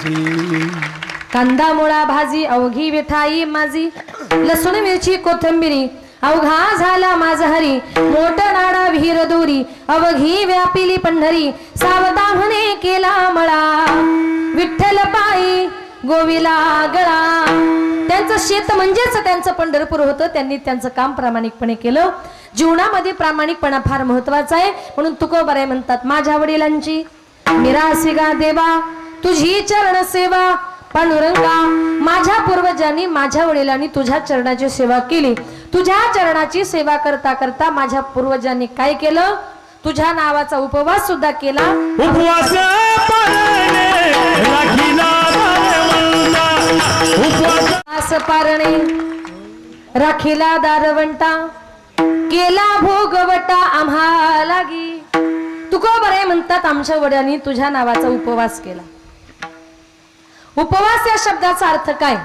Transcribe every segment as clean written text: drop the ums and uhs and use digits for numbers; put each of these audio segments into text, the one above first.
माझी. कांदा मुळा भाजी अवघी विठाई माझी, लसूण मिरची कोथिंबिरी अवघा झाला माझा हरी, मोठ नाडा विहीर दोरी अवघी व्यापिली पंढरी, सावधाने केला मळा विठ्ठल पायी गोविला गळा. त्यांचं शेत म्हणजेच त्यांचं पंढरपूर होतं. त्यांनी त्यांचं काम प्रामाणिकपणे केलं. जीवनामध्ये प्रामाणिकपणा फार महत्वाचा आहे. म्हणून तुकोबाराय म्हणतात, माझ्या वडिलांची मिरासिगा देवा तुझी चरण सेवा पांडुरंगा. माझ्या पूर्वजांनी माझ्या वडिलांनी तुझ्या चरणाची सेवा केली. तुझ्या चरणाची सेवा करता करता माझ्या पूर्वजांनी काय केलं, तुझ्या नावाचा उपवास सुद्धा केला. उपवास पारणे राखीला दारवंटा, केला भोगवटा आम्हा लागी. तुकोबाराय म्हणतात, आमच्या वडिलांनी तुझ्या नावाचा उपवास केला. उपवास या शब्दाचा अर्थ काय?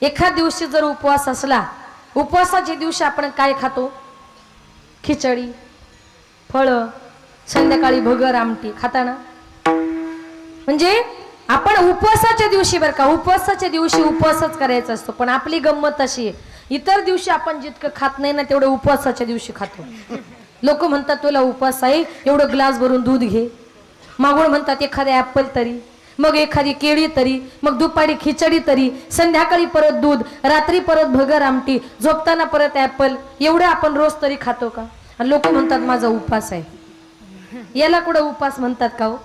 एखाद दिवशी जर उपवास असला, उपवासाच्या दिवशी आपण काय खातो? खिचडी, फळ, संध्याकाळी भगर आमटी खाता ना. म्हणजे आपण उपवासाच्या दिवशी बरं का, उपवासाच्या दिवशी उपवासच करायचा असतो. पण आपली गंमत अशी आहे, इतर दिवशी आपण जितकं खात नाही ना तेवढं उपवासाच्या दिवशी खातो. लोक म्हणतात तुला उपवास आहे, एवढं ग्लास भरून दूध घे. मागून म्हणतात एखाद्या ऍपल तरी, मग एखादी केळी तरी, मग दुपारी खिचडी तरी, संध्याकाळी परत दूध, रात्री परत भगर आमटी, झोपताना परत ऍपल. एवढं आपण रोज तरी खातो का? आणि लोक म्हणतात माझा उपवास आहे. याला कुठं उपवास म्हणतात का हो?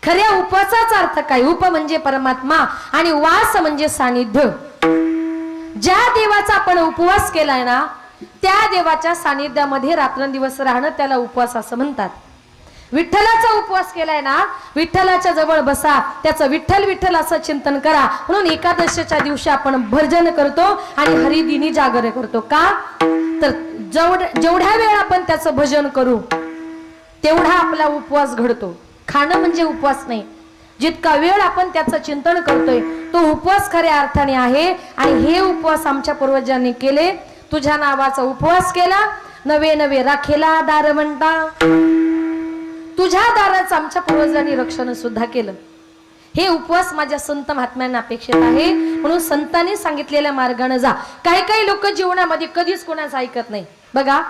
खऱ्या उपवासाचा अर्थ काय? उप म्हणजे परमात्मा आणि वास म्हणजे सानिध्य. ज्या देवाचा आपण उपवास केलाय ना, त्या देवाच्या सानिध्यामध्ये रात्रंदिवस राहणं त्याला उपवास असं म्हणतात. विठ्ठलाचा उपवास केलाय ना, विठ्ठलाच्या जवळ बसा, त्याचं विठ्ठल विठ्ठल असं चिंतन करा. म्हणून एकादशीच्या दिवशी आपण भजन करतो आणि हरिदिनी जागर करतो. का तर जेवढ्या वेळ आपण त्याचं भजन करू तेवढा आपला उपवास घडतो. खाणं म्हणजे उपवास नाही, जितका वेळ आपण त्याचं चिंतन करतोय तो उपवास खऱ्या अर्थाने आहे. आणि हे उपवास आमच्या पूर्वजांनी केले. तुझ्या नावाचा उपवास केला, नवे नवे राखेला दारवंटा. तुझ्या दाराचं आमच्या पूर्वजांनी रक्षण सुद्धा केलं. हे उपवास माझ्या संत महात्म्यांना अपेक्षित आहे. म्हणून संतांनी सांगितलेल्या मार्गाने जा. काही काही लोक जीवनामध्ये कधीच कोणाचं ऐकत नाही. बघा,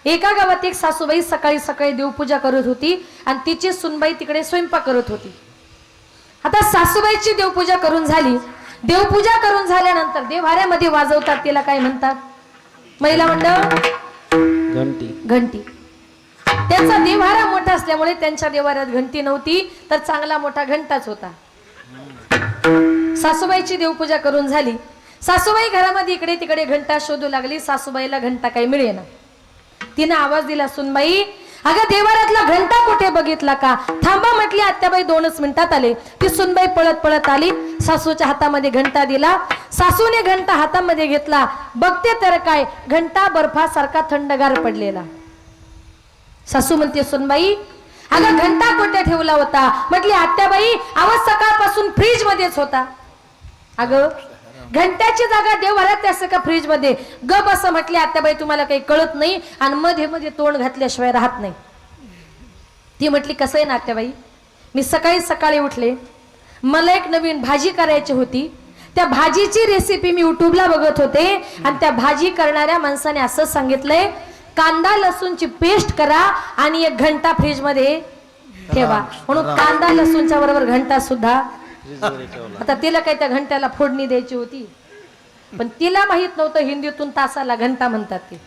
एका गावात एक सासूबाई सकाळी सकाळी देवपूजा करत होती आणि तिची सुनबाई तिकडे स्वयंपाक करत होती. आता सासूबाईची देवपूजा करून झाली. देवपूजा करून झाल्यानंतर देव्हाऱ्यामध्ये वाजवतात, तिला काय म्हणतात? महिला मंडळ घंटी. घंटी. त्यांचा देव्हारा मोठा असल्यामुळे त्यांच्या देव्हाऱ्यात घंटी नव्हती, तर चांगला मोठा घंटाच होता. सासूबाईची देवपूजा करून झाली. सासूबाई घरामध्ये इकडे तिकडे घंटा शोधू लागली. सासूबाईला घंटा काही मिळेना. तिने आवाज दिला, सुनबाई अगं देव्हाऱ्यातला घंटा कुठे बघितला का? थांबा म्हटली. आत्याबाई 2च मिनिटात आले. ती सुनबाई पळत पळत आली, सासूच्या हातामध्ये घंटा दिला. सासूने घंटा हातामध्ये घेतला. बघते तर काय, घंटा बर्फासारखा थंडगार पडलेला. सासू म्हणते, सुनबाई अगं घंटा कुठे ठेवला होता? म्हटली आत्याबाई आवाज सकाळपासून फ्रीज मध्येच होता. अगं घंट्याची जागा देव्हाऱ्यात असं का फ्रीज मध्ये? गप असं म्हटली आत्याबाई, तुम्हाला काही कळत नाही आणि मध्ये मध्ये तोंड घातल्याशिवाय राहत नाही. ती म्हटली कसं आहे ना आत्याबाई, मी सकाळी सकाळी उठले, मला एक नवीन भाजी करायची होती. त्या भाजीची रेसिपी मी युट्यूबला बघत होते आणि त्या भाजी करणाऱ्या माणसाने असं सांगितलंय, कांदा लसूणची पेस्ट करा आणि एक घंटा फ्रीज मध्ये ठेवा. म्हणून कांदा लसूणच्या बरोबर घंटा सुद्धा. आता तिला काही त्या घंट्याला फोडणी द्यायची होती, पण तिला माहित नव्हतं हिंदीतून तासाला घंटा म्हणतात ते.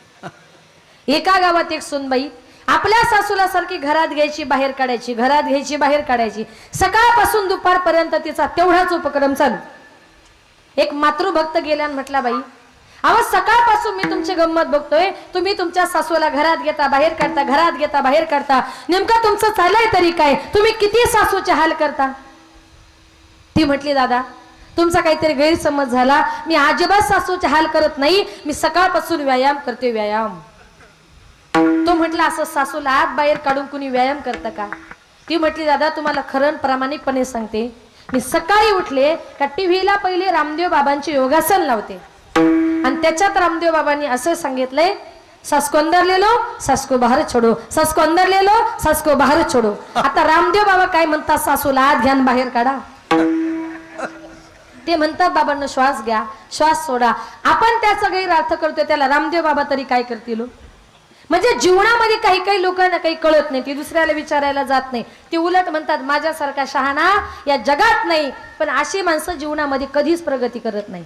एका गावात एक सुनबाई आपल्या सासूला सारखी घरात घ्यायची बाहेर काढायची, घरात घ्यायची बाहेर काढायची. सकाळपासून दुपारपर्यंत तिचा तेवढाच उपक्रम चालू. एक मातृभक्त गेल्या म्हटला, बाई अहो सकाळपासून मी तुमची गंमत बघतोय, तुम्ही तुमच्या सासूला घरात घेता बाहेर काढता, घरात घेता बाहेर काढता, नेमकं तुमचं चाललंय तरी काय? तुम्ही किती सासूचे हाल करता? ती म्हटली, दादा तुमचा काहीतरी गैरसमज झाला, मी अजिबात सासूचे हाल करत नाही, मी सकाळपासून व्यायाम करते, व्यायाम. तो म्हटला, असं सासूला आत बाहेर काढून कुणी व्यायाम करतं का? ती म्हटली, दादा तुम्हाला खरं प्रामाणिकपणे सांगते, मी सकाळी उठले का टीव्हीला पहिले रामदेव बाबांचे योगासन लावते आणि त्याच्यात रामदेव बाबांनी असं सांगितलंय, सास को अंदर ले लो सास को बाहेर छोडो, सास को अंदर ले लो सास को बाहेर छोडो. आता रामदेव बाबा काय म्हणतात, सासूला आत घ्या बाहेर काढा. ते म्हणतात बाबांना श्वास घ्या श्वास सोडा. आपण त्याचा गैरअर्थ करतोय, त्याला रामदेव बाबा तरी काय करतील. म्हणजे जीवनामध्ये काही काही लोकांना काही कळत नाही, ती दुसऱ्याला विचारायला जात नाही. ती उलट म्हणतात माझ्यासारखा शहाणा या जगात नाही. पण अशी माणसं जीवनामध्ये कधीच प्रगती करत नाही.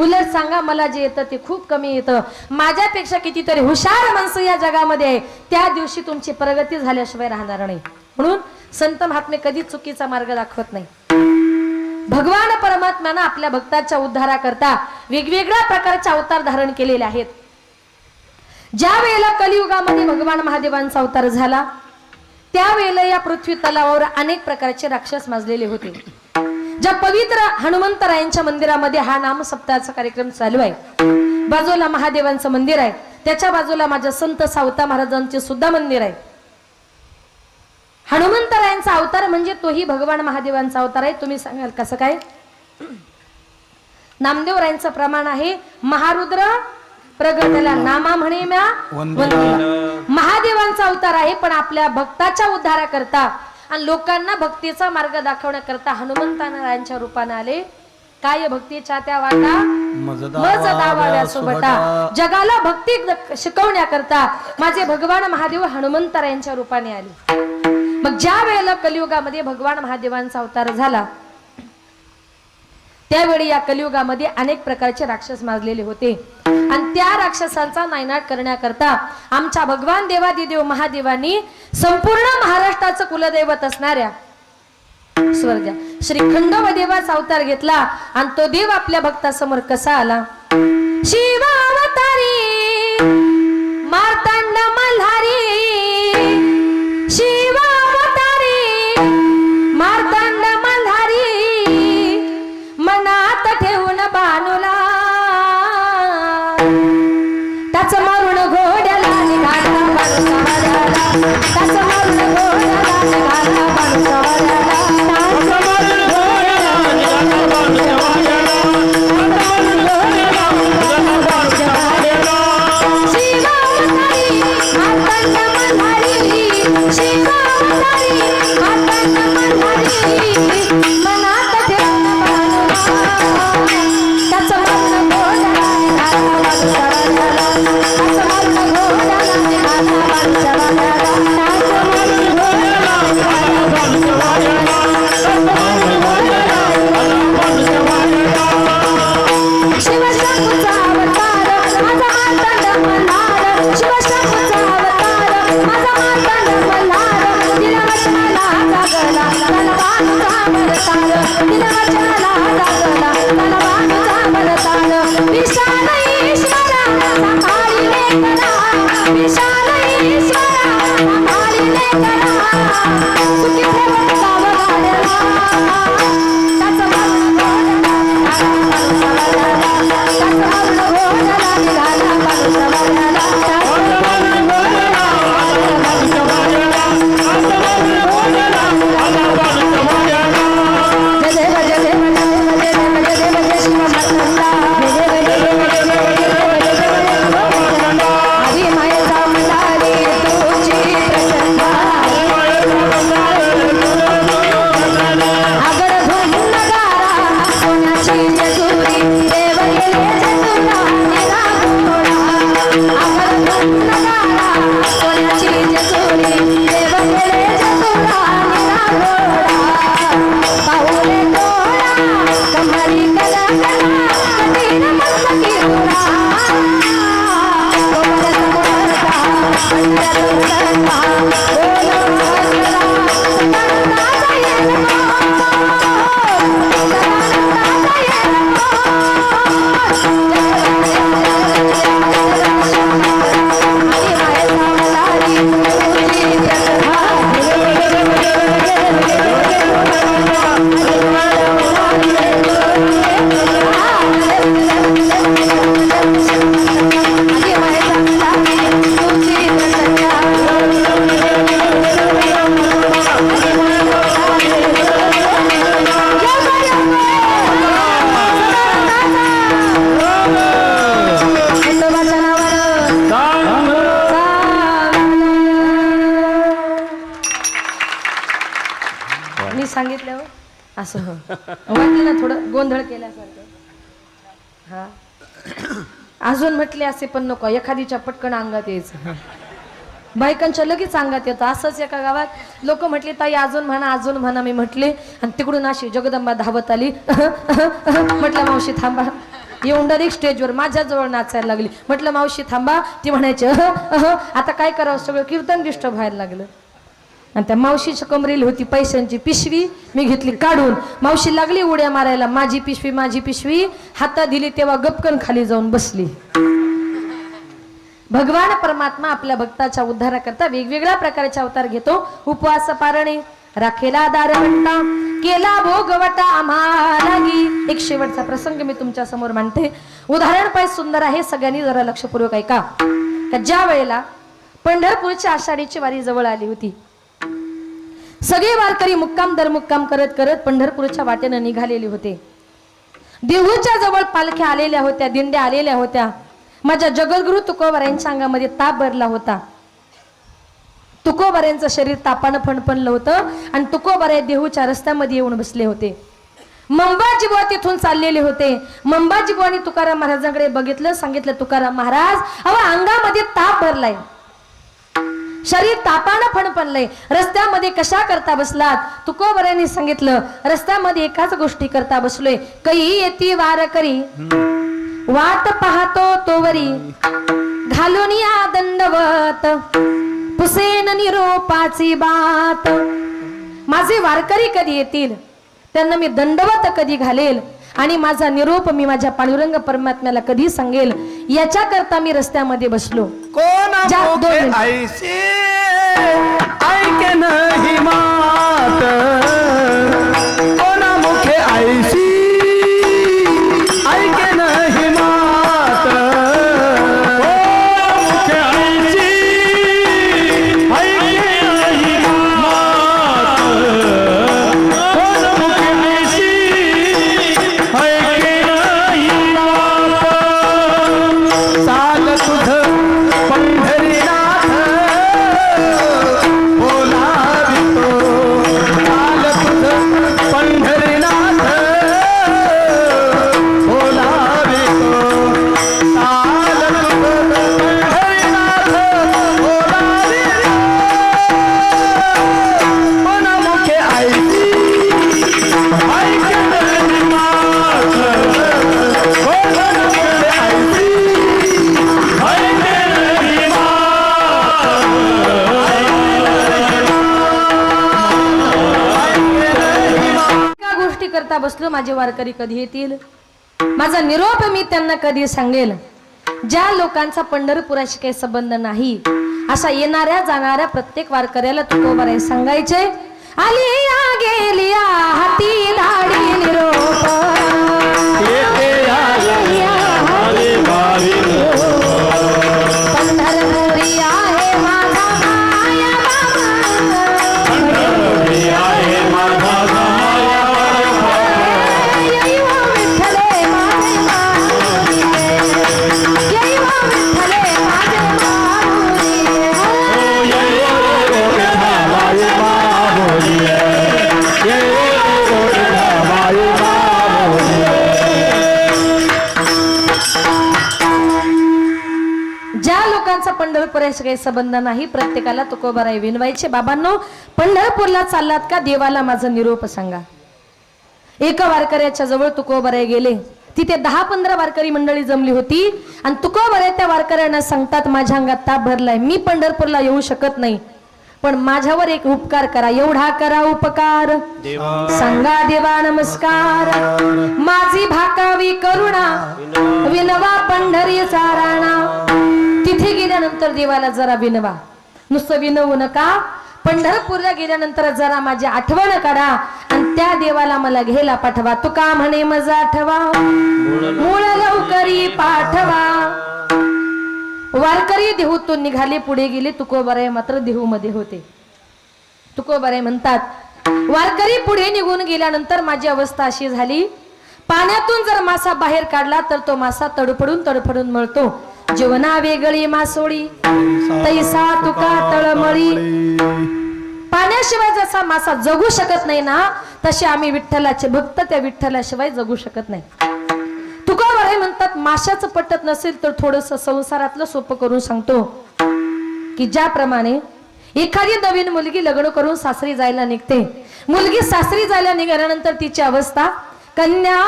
उलट सांगा मला जे येतं ते खूप कमी येतं. माझ्यापेक्षा कितीतरी हुशार माणसं या जगामध्ये आहे, त्या दिवशी तुमची प्रगती झाल्याशिवाय राहणार नाही. म्हणून संत महात्मे कधीच चुकीचा मार्ग दाखवत नाही. भगवान परमात्म्यानं आपल्या भक्ताच्या उद्धाराकरता वेगवेगळ्या प्रकारचे अवतार धारण केलेले आहेत. ज्या वेळेला कलियुगामध्ये भगवान महादेवांचा अवतार झाला त्यावेळेला या पृथ्वी तलावावर अनेक प्रकारचे राक्षस माजलेले होते. ज्या पवित्र हनुमंतरायांच्या मंदिरामध्ये हा नाम सप्ताहाचा कार्यक्रम चालू आहे. बाजूला महादेवांचं मंदिर आहे, त्याच्या बाजूला माझ्या संत सावता महाराजांचे सुद्धा मंदिर आहे. हनुमंतरायांचा अवतार म्हणजे तोही भगवान महादेवांचा अवतार आहे. तुम्ही सांगाल कसं काय? नामदेवरायांचं प्रमाण आहे महारुद्र प्रगटला नामा म्हणे म्या वंदिला. महादेवांचा अवतार आहे, पण आपल्या भक्ताच्या उद्धाराकरता आणि लोकांना भक्तीचा मार्ग दाखवण्याकरता हनुमंतरायांच्या रूपाने आले. काय भक्तीच्या त्या वाटा मज दावाव्या सोबटा. जगाला भक्ती शिकवण्याकरता माझे भगवान महादेव हनुमंतरायांच्या रूपाने आले. मग ज्या वेळेला कलियुगामध्ये भगवान महादेवांचा अवतार झाला त्यावेळी या कलियुगामध्ये अनेक प्रकारचे राक्षस माजलेले होते. आणि त्या राक्षसांचा नायनाट करण्याकरता आमच्या भगवान देवादिदेव महादेवांनी संपूर्ण महाराष्ट्राचं कुलदैवत असणाऱ्या स्वर्ग श्रीखंडोबा देवाचा अवतार घेतला. आणि तो देव आपल्या भक्तासमोर कसा आला? शिवावतारी मार्तंड मल्हारी, शिवावतारी मार्तंड मल्हारी, मनात ठेवून बाणूला त्याच मारून घोड्याला निघाला बाणू सवाऱ्याला, त्याच मारून घोड्याला निघाला बाणू सवाऱ्याला, असं वाटलं ना थोडं गोंधळ केल्यासारखं. हा अजून म्हटले असे पण नको, एखादीच्या पटकन अंगात यायचं. बायकांच्या लगेच अंगात येतं. असंच एका गावात लोक म्हटले ताई अजून म्हणा अजून म्हणा. मी म्हटले आणि तिकडून अशी जगदंबा धावत आली. म्हटलं मावशी थांबा. येऊन डायरेक्ट स्टेजवर माझ्या जवळ नाचायला लागली. म्हटलं मावशी थांबा. ती म्हणायची आता काय करावं, सगळं कीर्तन डिस्टर्ब व्हायला लागलं. आणि त्या मावशीच्या कमरेली होती पैशांची पिशवी, मी घेतली काढून. मावशी लागली उड्या मारायला, माझी पिशवी माझी पिशवी. हातात दिली तेव्हा गपकन खाली जाऊन बसली. भगवान परमात्मा आपल्या भक्ताच्या उद्धाराकरता वेगवेगळ्या प्रकारचे अवतार घेतो. उपवास पारणे, राखेला दारवंटा, केला भोगवटा आम्हाला. एक शेवटचा प्रसंग मी तुमच्या समोर मांडते. उदाहरण पाय सुंदर आहे, सगळ्यांनी जरा लक्षपूर्वक ऐका. का ज्या वेळेला पंढरपूरच्या आषाढीची वारी जवळ आली होती, सगळे वारकरी मुक्काम दर मुक्काम करत करत पंढरपूरच्या वाटेनं निघालेले होते. देहूच्या जवळ पालख्या आलेल्या होत्या, दिंड्या आलेल्या होत्या. माझ्या जगद्गुरु तुकोबारायांच्या अंगामध्ये ताप भरला होता. तुकोबारायांचं शरीर तापानं फणफणलं होतं आणि तुकोबाराय देहूच्या रस्त्यामध्ये येऊन बसले होते. मंबाजी बुवा तिथून चाललेले होते. मंबाजी बुवानी तुकाराम महाराजांकडे बघितलं, सांगितलं तुकाराम महाराज अहो अंगामध्ये ताप भरलाय, शरीर तापानं फणफणलंय, रस्त्यामध्ये कशा करता बसलात? तुकोबारायांनी सांगितलं रस्त्यामध्ये एकाच गोष्टी करता बसलोय. कही येती वारकरी वाट पाहतो तोवरी, घालून या दंडवत पुसेन निरोपाची बात. माझे वारकरी कधी येतील त्यांना मी दंडवत कधी घालेल आणि माझा निरोप मी माझ्या पांडुरंग परमात्म्याला कधी सांगेल, याच्या करता मी रस्त्यामध्ये बसलो. ऐके नाही मात कोणा मुखे आईसी, ऐके नाही मात मुखे आईसी, ऐके नाही मात कोणा मुखे आईसी, ऐके नाही मात. चाल तुझ पंढरीनाथ बोलावितो, चाल तुझ पंढरीनाथ बोलावितो, चाल तुझ पंढरीनाथ बोलावितो. कोणा मुखे आईची ऐके नाही मात, कोणा मुखे आईची ऐके नाही मात. एका गोष्टी करता बसलो, माझे वारकरी कधी येतील, माझा निरोप मी त्यांना कधी सांगेल. ज्या लोकांचा पंढरपुराशी काही संबंध नाही अशा येणाऱ्या जाणाऱ्या प्रत्येक वारकऱ्याला तुकोबाराय सांगायचे, आलिया गेलिया हाती लाडी निरोप, पंढरपुरी आहे माझा माया बाबा, येई हो विठ्ठले माझे माऊली, येई हो विठ्ठले माझे माऊली. ज्या लोकांचा पंढरपुराशी काही संबंध नाही प्रत्येकाला तुकोबाराय विनवायचे, बाबांनो पंढरपूरला चाललात का देवाला माझा निरोप सांगा. एका वारकऱ्याच्या जवळ तुकोबाराय गेले. तिथे 10-15 वारकरी मंडळी जमली होती आणि तुकोबाराय त्या वारकऱ्यांना सांगतात माझ्या अंगात ताप भरलाय, मी पंढरपूरला येऊ शकत नाही, पण माझ्यावर एक उपकार करा. एवढा करा उपकार, सांगा देवा नमस्कार, माझी भाकावी करुणा विनवा पंढरीचा राणा. तिथे गेल्यानंतर देवाला जरा विनवा, नुसतं विनवू नका. पंढरपूरला गेल्यानंतर जरा माझी आठवण काढा आणि त्या देवाला मला घ्यायला पाठवा. तुका म्हणे मजा आठवा, मूळ लवकरी पाठवा. वारकरी देहूतून निघाले, पुढे गेले. तुकोबाराय मात्र देहू मध्ये होते. तुकोबाराय म्हणतात वारकरी पुढे निघून गेल्यानंतर माझी अवस्था अशी झाली, पाण्यातून जर मासा बाहेर काढला तर तो मासा तडफडून तडफडून मळतो. जीवना वेगळी मासोळी तैसा तुका तळमळी. पाण्याशिवाय जसा मासा जगू शकत नाही ना, तसे आम्ही विठ्ठलाचे भक्त त्या विठ्ठलाशिवाय जगू शकत नाही. तुकोबाराय म्हणतात, माशाचं पटत नसेल तर थोडस संसारातलं सोपं करून सांगतो की ज्याप्रमाणे एखादी नवीन मुलगी लग्न करून सासरी जायला निघते. मुलगी सासरी जायला निघाल्यानंतर तिची अवस्था, कन्या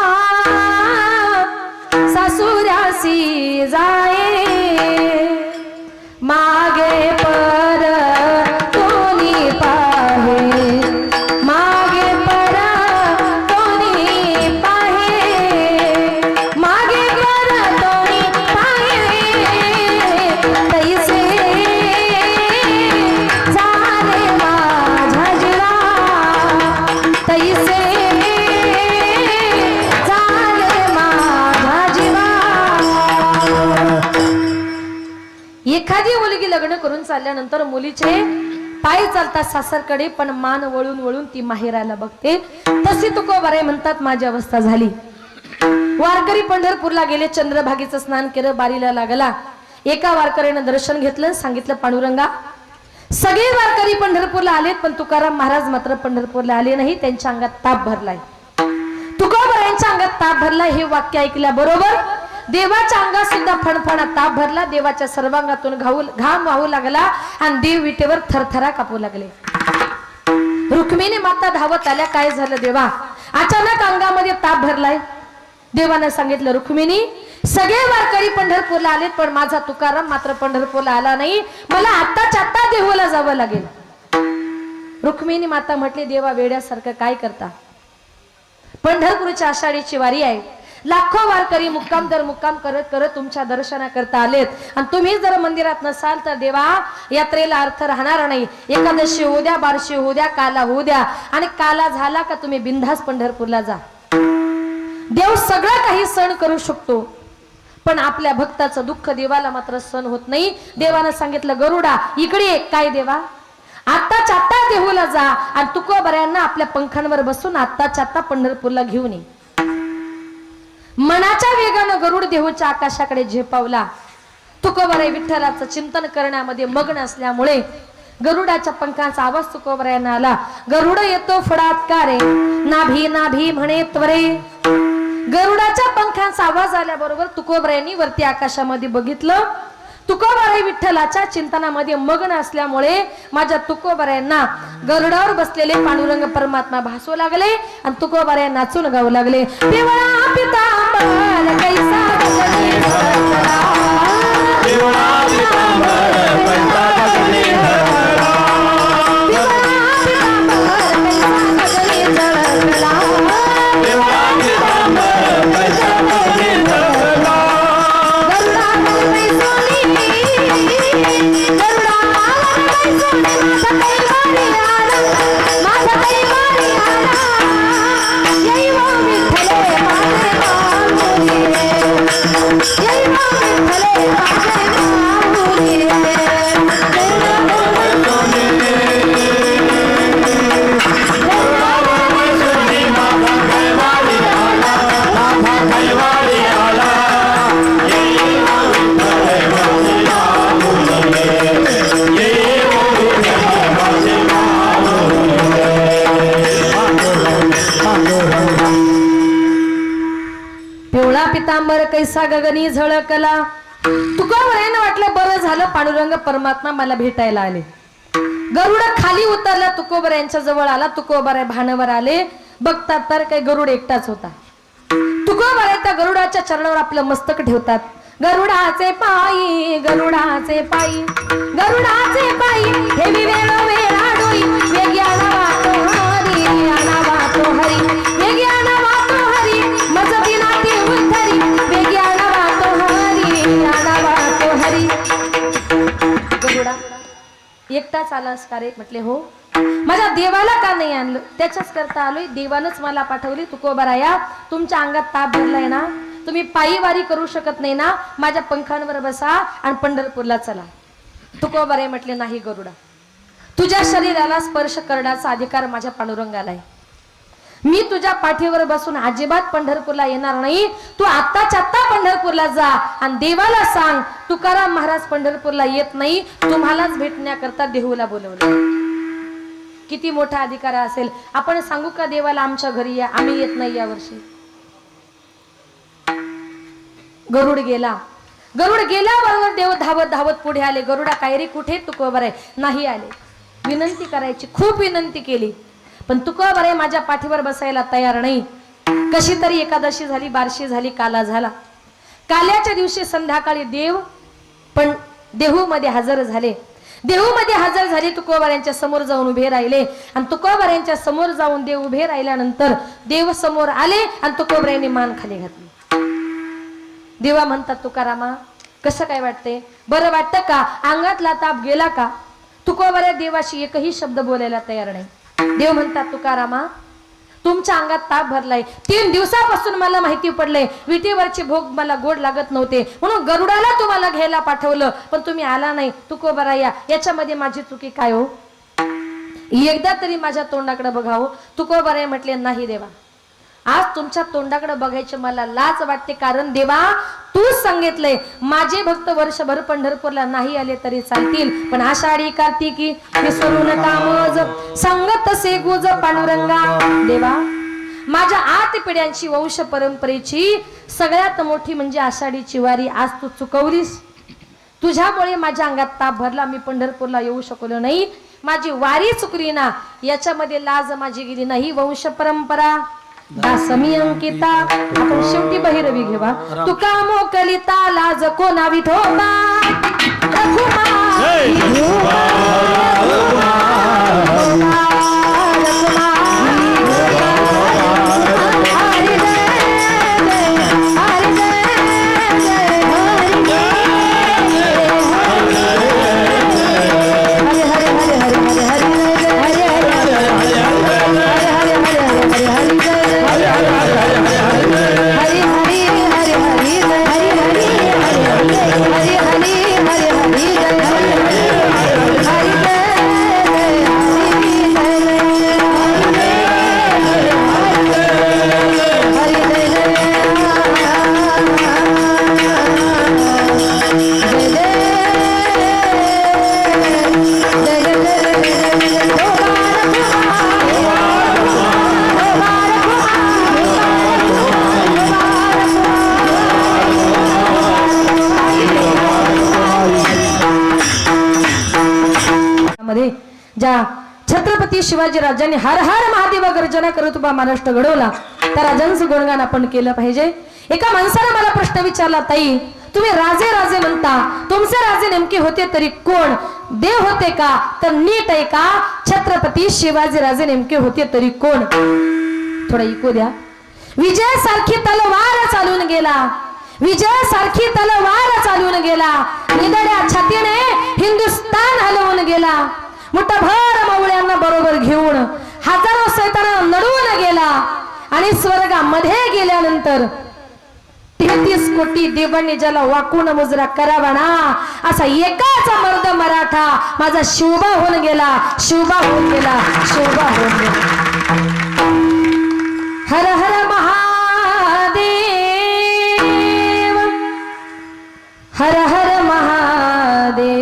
सासुरासी जाये मागे पर कोणी पाहे, मागे पर कोणी पाहे, मागे पर कोणी पाहे, तैसे झाले माझा जीवा, तैसे झाले माझा जीवा. एखादी मुलगी लग्न करून चालल्यानंतर मुलीचे पाय चालतात सासरकडे, पण मान वळून वळून ती माहेराला बघते. तशी तुकोबाराय म्हणतात, माझी अवस्था झाली. वारकरी पंढरपूरला गेले, चंद्रभागेचं स्नान केलं, बारीला लागला. एका वारकऱ्यानं दर्शन घेतलं, सांगितलं, पांडुरंगा. सगळे वारकरी पंढरपूरला आलेत, पण तुकाराम महाराज मात्र पंढरपूरला आले नाही. त्यांच्या अंगात ताप भरलाय. तुकोबारायांच्या अंगात ताप भरलाय हे वाक्य ऐकल्याबरोबर देवाच्या अंगात सुद्धा फणफणा ताप भरला. देवाच्या सर्वांगातून घाम वाहू लागला आणि देव विटेवर थरथरा कापू लागले. रुक्मिणी माता धावत आल्या, काय झालं देवा? अचानक अंगामध्ये ताप भरलाय. देवानं सांगितलं, रुक्मिणी, सगळे वारकरी पंढरपूरला आलेत, पण माझा तुकाराम मात्र पंढरपूरला आला नाही. मला आत्ताच्या आत्ता देवाला जावं लागेल. रुक्मिणी माता म्हटली, देवा वेड्यासारखं काय करता? पंढरपूरच्या आषाढीची वारी आहे. लाखो वारकरी मुक्काम दर मुक्काम करत करत तुमच्या दर्शनाकरता आलेत, आणि तुम्ही जर मंदिरात नसाल तर देवा यात्रेला अर्थ राहणार नाही. एकादशी होऊ द्या, बारशी होऊ द्या, काला होऊ द्या, आणि काला झाला का तुम्ही बिनधास्त पंढरपूरला जा. देव सगळं काही सहन करू शकतो, पण आपल्या भक्ताचं दुःख देवाला मात्र सहन होत नाही. देवानं सांगितलं, गरुडा इकडे ये. काय देवा? आत्ताच्या आत्ता देहूला जा आणि तुकोबारायांना आपल्या पंखांवर बसून आत्ताच्या आत्ता पंढरपूरला घेऊन ये. मनाच्या वेगानं गरुड देहूच्या आकाशाकडे झेपावला. तुकोबाराय विठ्ठलाचं चिंतन करण्यामध्ये मग्न असल्यामुळे गरुडाच्या पंखांचा आवाज तुकोबारायांना आला. गरुड येतो फडात का रे, नाभी नाभी म्हणे त्वरे. गरुडाच्या पंखांचा आवाज आल्याबरोबर तुकोबारायांनी वरती आकाशामध्ये बघितलं. तुकोबाराय विठ्ठलाच्या चिंतनामध्ये मग्न असल्यामुळे माझ्या तुकोबारायांना गरुडावर बसलेले पांडुरंग परमात्मा भासू लागले आणि तुकोबाराय नाचून गाऊ लागले. पिवळा पितांबर कैसा गगनी झळकला, पिवळा पितांबर कैसा गगनी झळकला, पिवळा पितांबर कैसा गगनी झळकला, पिवळा पितांबर कैसा गगनी झळकला. पितांबर कैसा गगनी झळकला. तुकोबारायांना वाटलं, बरं झालं पांडुरंग परमात्मा मला भेटायला आले. गरुड खाली उतरला, तुकोबारायांच्या जवळ आला. तुकोबाराय भानावर आले. बघतात तर काही गरुड एकटाच होता. तुकोबाराय त्या गरुडाच्या चरणावर आपलं मस्तक ठेवतात. गरुडाचे पायी, गरुडाचे पायी, गरुडाचे पायी, ठेवी वेळोवेळा डोई, वेगी आणावा तो हरी, आणावा तो हरी, वेगी आणावा तो हरी, मज बिनाती उद्धरी, वेगी आणावा तो हरी, आणावा तो हरी. गरुडा एकटाच आलास का रे? म्हटले हो. माझ्या देवाला का नाही आणलं? त्याच्याच करता आलोय. देवानच मला पाठवली. तुकोबाराया, तुमच्या अंगात ताप भरलाय ना, तुम्ही पायी वारी करू शकत नाही ना, माझ्या पंखांवर बसा आणि पंढरपूरला चला. तुकोबाराय म्हटले, नाही गरुडा, तुझ्या शरीराला स्पर्श करण्याचा अधिकार माझ्या पांडुरंगाला आहे. मी तुझ्या पाठीवर बसून अजिबात पंढरपूरला येणार नाही. तू आत्ताच्या आत्ता पंढरपूरला जा आणि देवाला सांग तुकाराम महाराज पंढरपूरला येत नाही, तुम्हालाच भेटण्याकरता देहूला बोलवलं. किती मोठा अधिकार असेल. आपण सांगू का देवाला आमच्या घरी या, आम्ही येत नाही यावर्षी. गरुड गेल्याबरोबर देव धावत धावत पुढे आले. गरुडा काय रे कुठे? तुकोबर आहे. नाही आले. विनंती करायची, खूप विनंती केली, पण तुकोबर आहे माझ्या पाठीवर बसायला तयार नाही. कशी तरी एकादशी झाली, बारशी झाली, काला झाला. काल्याच्या दिवशी संध्याकाळी देव पण देहूमध्ये हजर झाले. देहूमध्ये हजर झाले, तुकोबाऱ्यांच्या समोर जाऊन उभे राहिले. आणि तुकोबाऱ्यांच्या समोर जाऊन देव उभे राहिल्यानंतर देव समोर आले आणि तुकोबाऱ्यांनी मान खाली घातली. देवा म्हणतात, तुकारामा कसं काय वाटते? बरं वाटतं का? अंगातला ताप गेला का? तुकोबाऱ्या देवाशी एकही शब्द बोलायला तयार नाही. देव म्हणतात, तुकारामा तुमच्या अंगात ताप भरलाय. 3 दिवसापासून मला माहिती पडलंय विटेवरचे भोग मला गोड लागत नव्हते, म्हणून गरुडाला तुम्हाला घ्यायला पाठवलं, पण तुम्ही आला नाही. तुकोबारा याच्यामध्ये माझी चुकी काय हो? एकदा तरी माझ्या तोंडाकडे बघावं. तुकोबारा म्हटले, नाही देवा, आज तुमच्या तोंडाकडे बघायची मला लाज वाटते, कारण देवा तूच सांगितलंय माझे भक्त वर्षभर पंढरपूरला नाही आले तरी चालतील, पण आषाढी कार्तिकी विसरून कामज संगत से गुज पांडुरंगा. देवा माझ्या 8 पिढ्यांची वंश परंपरेची सगळ्यात मोठी म्हणजे आषाढीची वारी आज तू चुकवलीस. तुझ्यामुळे माझ्या अंगात ताप भरला, मी पंढरपूरला येऊ शकलो नाही, माझी वारी चुकली ना, याच्यामध्ये लाज माझी गेली नाही. वंश परंपरा दासमी अंकिता. आपण शेवटी बहिरवी घेवा. तुका मोकलिता लाज कोणा विठोबा. ज्या छत्रपती शिवाजी राजांनी हर हर महादेव गर्जना करत उभा महाराष्ट्र घडवला, त्या राजांचं गुणगान आपण केलं पाहिजे. एका माणसाने मला प्रश्न विचारला, ताई तुम्ही राजे राजे म्हणता, तुमचे राजे नेमके होते तरी कोण? देव होते का? तर नीट आहे का? छत्रपती शिवाजी राजे नेमके होते तरी कोण? थोडा इको द्या. विजय सारखी तलवार चालून गेला, विजय सारखी तलवार चालून गेला, निधड्या छातीने हिंदुस्तान हलवून गेला, मुठभर मावळ्यांना बरोबर घेऊन हजारो सैताना नडवून गेला, आणि स्वर्गामध्ये गेल्यानंतर 33 कोटी देवांनी ज्याला वाकून मुजरा करावा ना, असा एकाच मर्द मराठा माझा शिवबा होऊन गेला, शिवबा होऊन गेला, शिवबा होऊन गेला. हर हर महादेव, हर हर महादेव,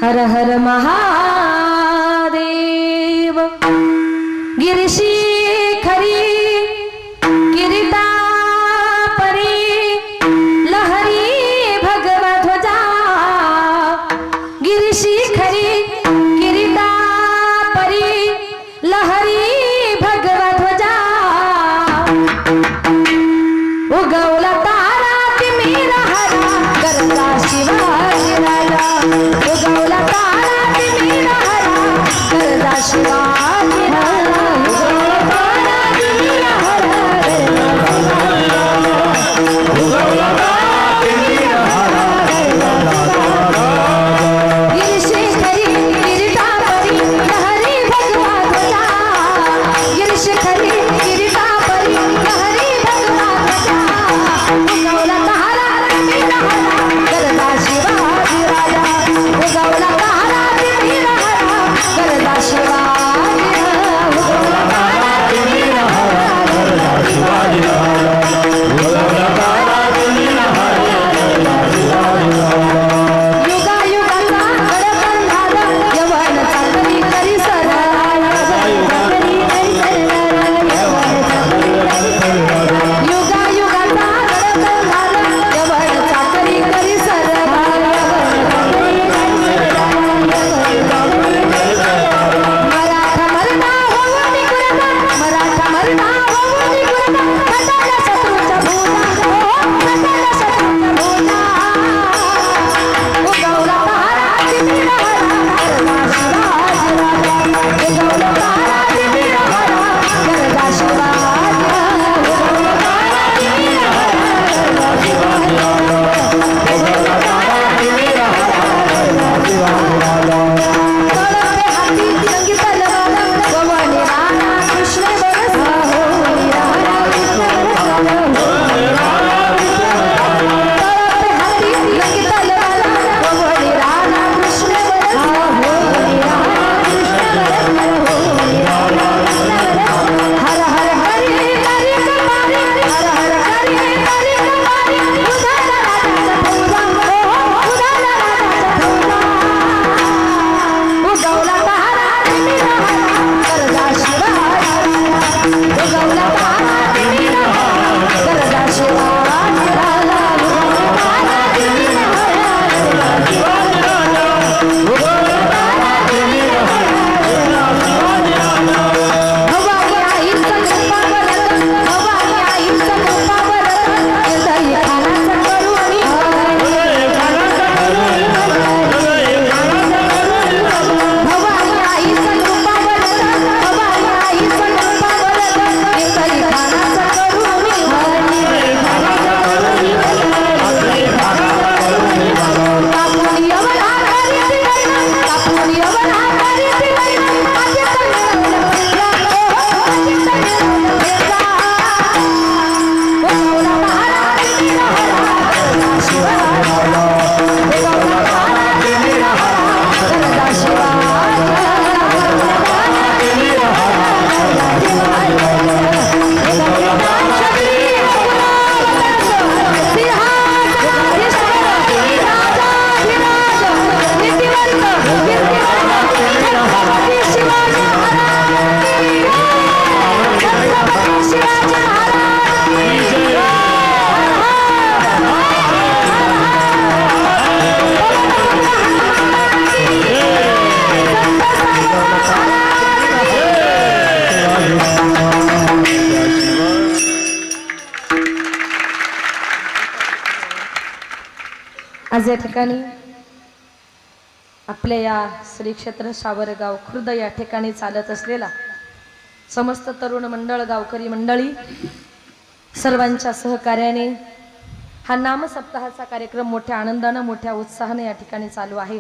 हर हर महादेव. गिरिशी खरी किरीटा परी लहरी भगवा ध्वजा, गिरिशी खरी किरीटा परी लहरी भगवा ध्वजा, उगवला तारा तिमिर हरा करता शिवाजी राजा, उगवला तारा तिमिर आज या ठिकाणी आपल्या या श्री क्षेत्र सावरगाव खुर्द या ठिकाणी चालत असलेला समस्त तरुण मंडळ, गावकरी मंडळी सर्वांच्या सहकार्याने हा नाम सप्ताहाचा कार्यक्रम मोठ्या आनंदानं, मोठ्या उत्साहाने या ठिकाणी चालू आहे.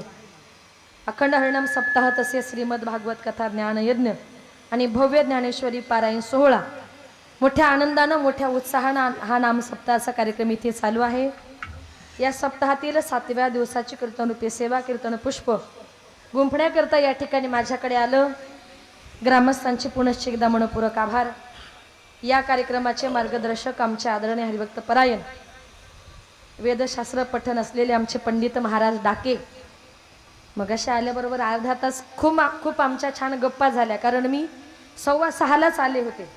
अखंड हरिनाम सप्ताह तसे श्रीमद भागवत कथा ज्ञानयज्ञ आणि भव्य ज्ञानेश्वरी पारायण सोहळा मोठ्या आनंदानं, मोठ्या उत्साहानं हा नाम सप्ताहाचा कार्यक्रम इथे चालू आहे. या सप्ताहातील 7व्या दिवसाची कीर्तनरूपी सेवा, कीर्तन पुष्प गुंफण्याकरता या ठिकाणी माझ्याकडे आलं. ग्रामस्थांचे पुनश्च एकदा मनपूर्वक आभार. या कार्यक्रमाचे मार्गदर्शक आमचे आदरणीय हरिभक्त परायण वेदशास्त्र पठण असलेले आमचे पंडित महाराज डाके. मगाशी आल्याबरोबर अर्धा तास खूप आमच्या छान गप्पा झाल्या, कारण मी 6:15लाच आले होते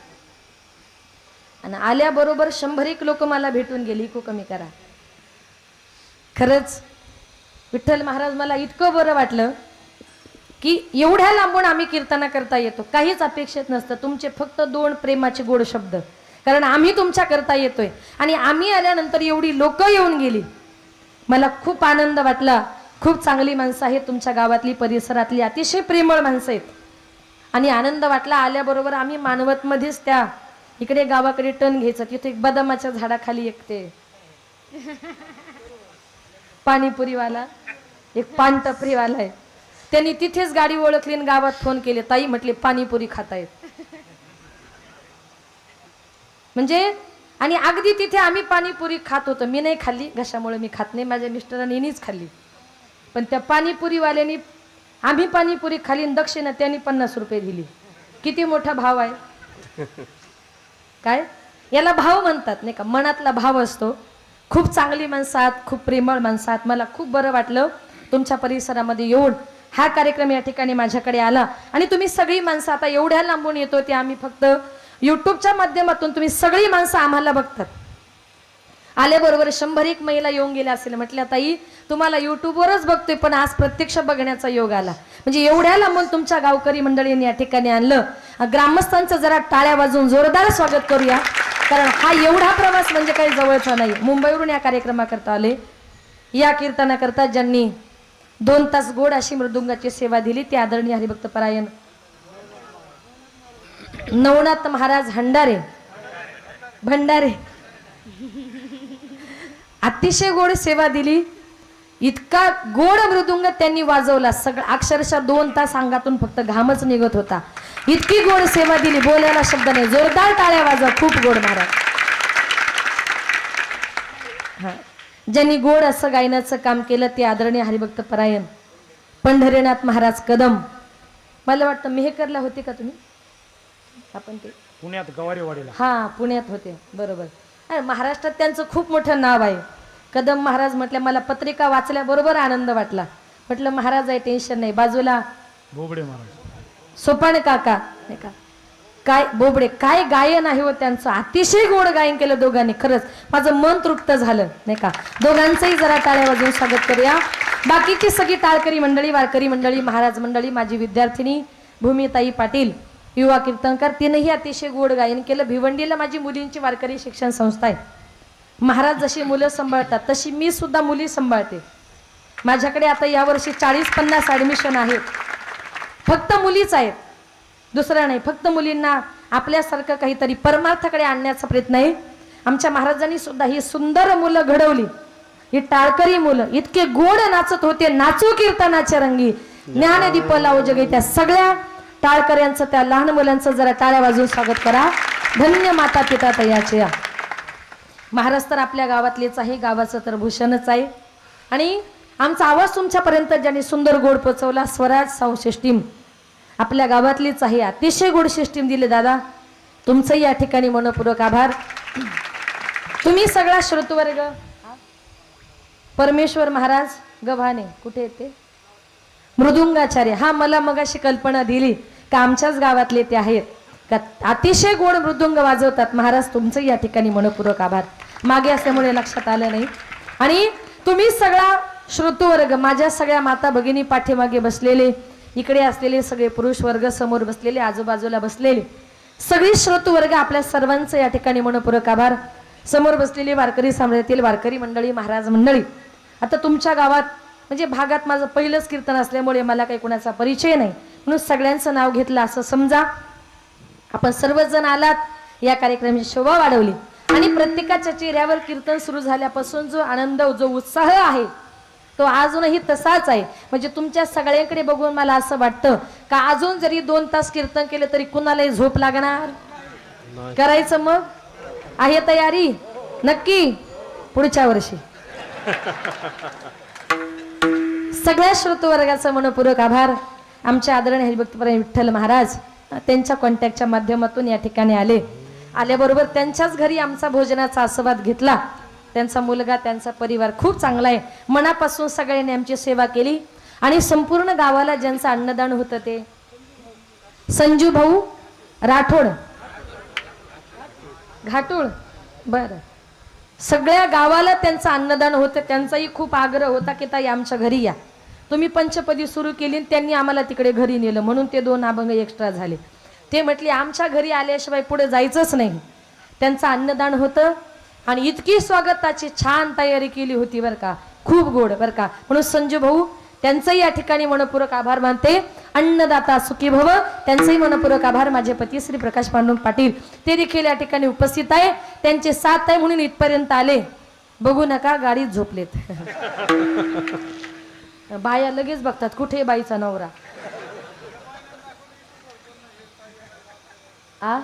आणि आल्याबरोबर 100 लोक मला भेटून गेली. इको कमी करा. खरंच विठ्ठल महाराज मला इतकं बरं वाटलं की एवढ्या लांबून आम्ही कीर्तना करता येतो. काहीच अपेक्षित नसतं, तुमचे फक्त 2 प्रेमाचे गोड शब्द, कारण आम्ही तुमच्या करता येतोय आणि आम्ही आल्यानंतर एवढी लोक येऊन गेली. मला खूप आनंद वाटला. खूप चांगली माणसं आहेत तुमच्या गावातली, परिसरातली अतिशय प्रेमळ माणसं आहेत आणि आनंद वाटला. आल्याबरोबर आम्ही मानवतमध्येच त्या इकडे गावाकडे टर्न घ्यायचं, तिथे एक बदामाच्या झाडाखाली एक ते पाणीपुरीवाला, एक पानटपरीवाला आहे, त्यांनी तिथेच गाडी ओळखली आणि गावात फोन केले, ताई म्हटले पाणीपुरी खातायत. म्हणजे आणि अगदी तिथे आम्ही पाणीपुरी खात होतो. मी नाही खाल्ली, घशामुळे मी खात नाही, माझ्या मिस्टरांनी नीच खाल्ली. पण त्या पाणीपुरीवाल्यांनी आम्ही पाणीपुरी खाली, दक्षिणा त्यांनी 50 रुपये दिली. किती मोठा भाव आहे. काय याला भाव म्हणतात नाही का, मनातला भाव असतो. खूप चांगली माणसं आहात, खूप प्रेमळ माणसं आहात. मला खूप बरं वाटलं तुमच्या परिसरामध्ये येऊन. हा कार्यक्रम या ठिकाणी माझ्याकडे आला आणि तुम्ही सगळी माणसं आता एवढ्या लांबून येतो ते आम्ही फक्त यूट्यूबच्या माध्यमातून तुम्ही सगळी माणसं आम्हाला बघतात. आल्याबरोबर 100 महिला येऊन गेल्या असेल. म्हटल्या ताई तुम्हाला यूट्यूबवरच बघतोय, पण आज प्रत्यक्ष बघण्याचा योग आला. म्हणजे एवढ्या लांबून तुमच्या गावकरी मंडळींनी या ठिकाणी आणलं. ग्रामस्थांचं जरा टाळ्या वाजवून जोरदार स्वागत करूया, कारण हा एवढा प्रवास म्हणजे काही जवळचा नाही. मुंबईवरून या कार्यक्रमाकरता आले. या कीर्तनाकरता ज्यांनी 2 तास गोड अशी मृदुंगाची सेवा दिली ते आदरणीय हरिभक्त परायण नवनाथ महाराज भंडारे अतिशय गोड सेवा दिली. इतका गोड मृदुंग त्यांनी वाजवला, सगळं अक्षरशः 2 तास अंगातून फक्त घामच निघत होता. इतकी गोड सेवा दिली, बोलायला शब्द नाही. जोरदार टाळ्या वाजवा. खूप गोड महाराज. हा, ज्यांनी गोड असं गायनाचं काम केलं ते आदरणीय हरिभक्त परायण पंढरीनाथ महाराज कदम. मला वाटतं मेहकरला होते का तुम्ही? आपण ते पुण्यात गवारेवाडीला. हा, पुण्यात होते, बरोबर. महाराष्ट्रात त्यांचं खूप मोठं नाव आहे. कदम महाराज म्हटलं, मला पत्रिका वाचल्याबरोबर आनंद वाटला. म्हटलं महाराज आहे, टेन्शन नाही. बाजूला बोबडे महाराज, सोपान काका नाही का, काय बोबडे, काय गायन आहे हो त्यांचं. अतिशय गोड गायन केलं दोघांनी. खरंच माझं मन तृप्त झालं नाही का. दोघांचंही जरा टाळ्या वाजवून स्वागत करूया. बाकीची सगळी टाळकरी मंडळी, वारकरी मंडळी, महाराज मंडळी, माझी विद्यार्थिनी भूमिताई पाटील, युवा कीर्तनकार, तिनेही अतिशय गोड गायन केलं. भिवंडीला माझी मुलींची वारकरी शिक्षण संस्था आहे. महाराज जशी मुलं सांभाळतात तशी मी सुद्धा मुली सांभाळते. माझ्याकडे आता यावर्षी 40-50 ॲडमिशन आहेत. फक्त मुलीच आहेत, दुसरं नाही. फक्त मुलींना आपल्यासारखं काहीतरी परमार्थाकडे आणण्याचा प्रयत्न आहे. आमच्या महाराजांनी सुद्धा ही सुंदर मुलं घडवली. ही टाळकरी मुलं इतके गोड नाचत होते. नाचू कीर्तनाच्या रंगी, ज्ञानदीप लावू जगे. त्या सगळ्या टाळकऱ्यांचं, त्या लहान मुलांचं जरा टाळ्या वाजवून स्वागत करा. धन्य माता पिता तयाचे. महाराज तर आपल्या गावातलेच आहे, गावाचं तर भूषणच आहे. आणि आमचा आवाज तुमच्यापर्यंत ज्यांनी सुंदर गोड पोचवला, स्वराज साऊ सिस्टीम आपल्या गावातलीच आहे. अतिशय गोड सिस्टीम दिले दादा, तुमचंही या ठिकाणी मनपूर्वक आभार. तुम्ही सगळा श्रोतवर्ग, परमेश्वर महाराज गव्हाणे कुठे येते, मृदुंगाचार्य. हा, मला मगाशी कल्पना दिली का आमच्याच गावातले ते आहेत का, अतिशय गोड मृदुंग वाजवतात. महाराज तुमचं या ठिकाणी मनपूर्वक आभार. मागे असल्यामुळे लक्षात आलं नाही. आणि तुम्ही सगळा श्रोतवर्ग, माझ्या सगळ्या माता भगिनी पाठीमागे बसलेले, इकडे असलेले सगळे पुरुष वर्ग, समोर बसलेले, आजूबाजूला बसलेले सगळी श्रोतवर्ग, आपल्या सर्वांचं या ठिकाणी मनपूर्वक आभार. समोर बसलेले वारकरी साम्राज्यातील वारकरी मंडळी, महाराज मंडळी, आता तुमच्या गावात म्हणजे भागात माझं पहिलंच कीर्तन असल्यामुळे मला काही कोणाचा परिचय नाही, म्हणून सगळ्यांचं नाव घेतलं असं समजा. आपण सर्वजण आलात, या कार्यक्रमाची शोभा वाढवली आणि प्रत्येकाच्या चेहऱ्यावर कीर्तन सुरू झाल्यापासून जो आनंद, जो उत्साह आहे तो अजूनही तसाच आहे. म्हणजे तुमच्या सगळ्यांकडे बघून मला असं वाटतं का अजून जरी 2 तास कीर्तन केलं तरी कुणालाही झोप लागणार? करायचं मग? आहे तयारी? नक्की पुढच्या वर्षी. सगळ्या श्रोतवर्गाचा मनपूर्वक आभार. आमचे आदरणीय हरिभक्तपरायण विठ्ठल महाराज त्यांच्या कॉन्टॅक्टच्या माध्यमातून या ठिकाणी आल्याबरोबर त्यांच्याच घरी आमचा भोजनाचा आस्वाद घेतला. त्यांचा मुलगा, त्यांचा परिवार खूप चांगला आहे. मनापासून सगळ्यांनी आमची सेवा केली आणि संपूर्ण गावाला ज्यांचं अन्नदान होतं ते संजू भाऊ राठोड घाटूळ, बरं, सगळ्या गावाला त्यांचं अन्नदान होतं. त्यांचाही खूप आग्रह होता की ताई आमच्या घरी या. तुम्ही पंचपदी सुरू केली, त्यांनी आम्हाला तिकडे घरी नेलं म्हणून ते 2 अभंग एक्स्ट्रा झाले. ते म्हटले आमच्या घरी आल्याशिवाय पुढे जायचंच नाही. त्यांचं अन्नदान होतं आणि इतकी स्वागताची छान तयारी केली होती बरं का, खूप गोड बरं का. म्हणून संजू भाऊ त्यांचंही या ठिकाणी मनपूर्वक आभार मानते. अन्नदाता सुखी भव, त्यांचंही मनपूर्वक आभार. माझे पती श्री प्रकाश पांडुरंग पाटील ते देखील या ठिकाणी उपस्थित आहे. त्यांचे साथ आहे म्हणून इथपर्यंत आले. बघू नका गाडीत झोपलेत. बाया लगेच बघतात कुठे बाईचा नवरा. आ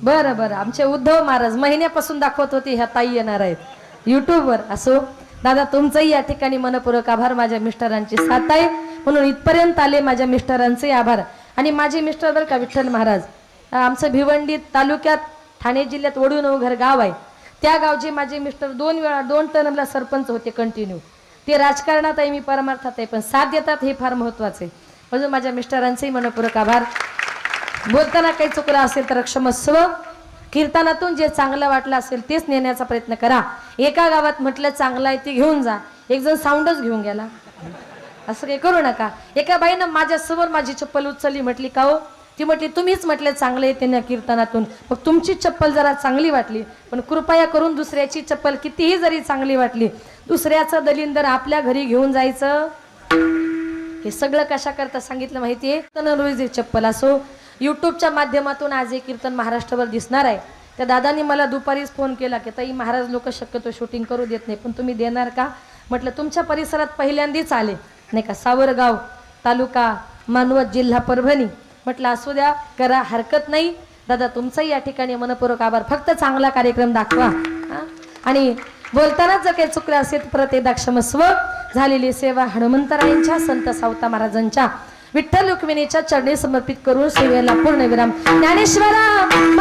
बरं बरं, आमचे उद्धव महाराज महिन्यापासून दाखवत होते ह्या ताई येणार आहेत युट्यूबवर. असो दादा, तुमचंही या ठिकाणी मनपूर्वक आभार. माझ्या मिस्टरांची साथ आहे म्हणून इथपर्यंत आले. माझ्या मिस्टरांचे आभार. आणि माझे मिस्टर बरं का विठ्ठल महाराज, आमचं भिवंडी तालुक्यात ठाणे जिल्ह्यात वडूनवघर गाव आहे. त्या गावचे माझे मिस्टर 2 टर्मला सरपंच होते कंटिन्यू. ते राजकारणात आहे, मी परमार्थात आहे, पण साथ देतात हे फार महत्वाचं आहे. म्हणून माझ्या मिस्टरांचेही मनपूर्वक आभार. बोलताना काही चुकलं असेल तर क्षमस्व. कीर्तनातून जे चांगलं वाटलं असेल तेच नेण्याचा प्रयत्न करा. एका गावात म्हटलं चांगलं आहे ते घेऊन जा, एक जण साऊंडच घेऊन गेला, असं काही करू नका. एका बाईनं माझ्या समोर माझी चप्पल उचलली, म्हटली का हो? ती म्हटली तुम्हीच म्हटले चांगले येते ना कीर्तनातून, मग तुमची चप्पल जरा चांगली वाटली, पण कृपया करून दुसऱ्याची चप्पल कितीही जरी चांगली वाटली, दुसऱ्याचं दलिंदर आपल्या घरी घेऊन जायचं. हे सगळं कशा करता सांगितलं माहितीये? तनरोजी चप्पल असो. यूट्यूबच्या माध्यमातून आज हे कीर्तन महाराष्ट्रभर दिसणार आहे. त्या दादांनी मला दुपारीच फोन केला की ताई महाराज लोक शक्यतो शूटिंग करू देत नाही, पण तुम्ही देणार का? म्हटलं तुमच्या परिसरात पहिल्यांदाच आले नाही का, सावरगाव तालुका मानवत जिल्हा परभणी. म्हटलं असू द्या, करा, हरकत नाही. दादा तुमचाही या ठिकाणी मनपूर्वक आभार. फक्त चांगला कार्यक्रम दाखवा. आणि बोलताना जर काही चुकलं असेल परत एकदा क्षमस्व. झालेली सेवा हनुमंतरायांच्या, संत सावता महाराजांच्या, विठ्ठल रुक्मिणीच्या चरणी समर्पित करून सेवेला पूर्ण विराम. ज्ञानेश्वरा